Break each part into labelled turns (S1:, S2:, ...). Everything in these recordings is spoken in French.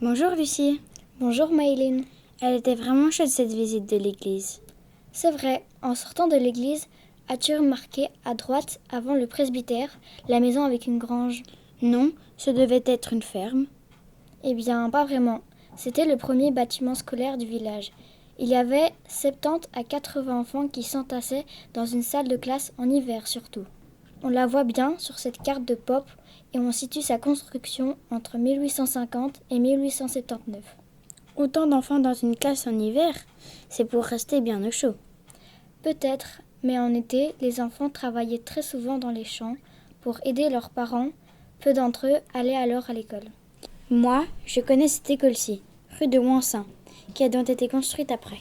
S1: Bonjour Lucie.
S2: Bonjour Maëline.
S1: Elle était vraiment chouette cette visite de l'église.
S2: C'est vrai, en sortant de l'église, as-tu remarqué à droite, avant le presbytère, la maison avec une grange?
S1: Non, ce devait être une ferme.
S2: Eh bien, pas vraiment. C'était le premier bâtiment scolaire du village. Il y avait 70 à 80 enfants qui s'entassaient dans une salle de classe en hiver surtout. On la voit bien sur cette carte de Pop et on situe sa construction entre 1850 et 1879.
S1: Autant d'enfants dans une classe en hiver, c'est pour rester bien au chaud.
S2: Peut-être, mais en été, les enfants travaillaient très souvent dans les champs pour aider leurs parents. Peu d'entre eux allaient alors à l'école.
S1: Moi, je connais cette école-ci, rue de Ouancin, qui a donc été construite après.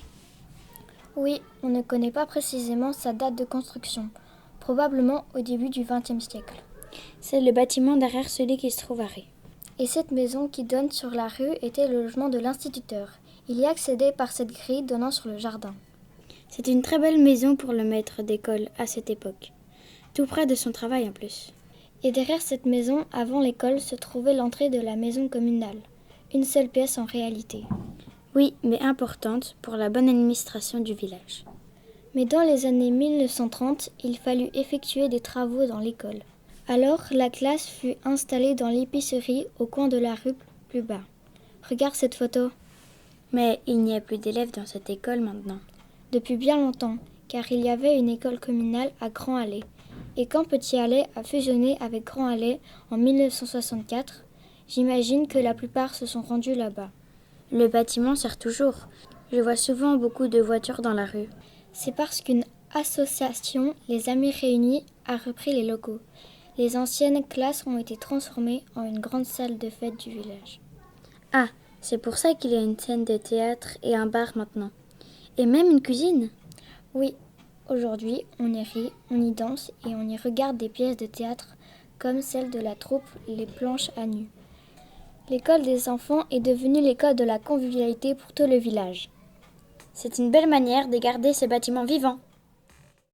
S2: Oui, on ne connaît pas précisément sa date de construction, probablement au début du XXe siècle.
S1: C'est le bâtiment derrière celui qui se trouve à rue.
S2: Et cette maison qui donne sur la rue était le logement de l'instituteur. Il y accédait par cette grille donnant sur le jardin.
S1: C'est une très belle maison pour le maître d'école à cette époque, tout près de son travail en plus.
S2: Et derrière cette maison, avant l'école, se trouvait l'entrée de la maison communale. Une seule pièce en réalité.
S1: Oui, mais importante pour la bonne administration du village.
S2: Mais dans les années 1930, il fallut effectuer des travaux dans l'école. Alors, la classe fut installée dans l'épicerie au coin de la rue plus bas. Regarde cette photo.
S1: Mais il n'y a plus d'élèves dans cette école maintenant.
S2: Depuis bien longtemps, car il y avait une école communale à Grand Allais. Et quand Petit Allais a fusionné avec Grand Allais en 1964, j'imagine que la plupart se sont rendus là-bas.
S1: Le bâtiment sert toujours. Je vois souvent beaucoup de voitures dans la rue.
S2: C'est parce qu'une association, les Amis Réunis, a repris les locaux. Les anciennes classes ont été transformées en une grande salle de fête du village.
S1: Ah, c'est pour ça qu'il y a une scène de théâtre et un bar maintenant. Et même une cuisine.
S2: Oui, aujourd'hui, on y rit, on y danse et on y regarde des pièces de théâtre comme celle de la troupe Les Planches à nu. L'école des enfants est devenue l'école de la convivialité pour tout le village.
S1: C'est une belle manière de garder ce bâtiment vivant.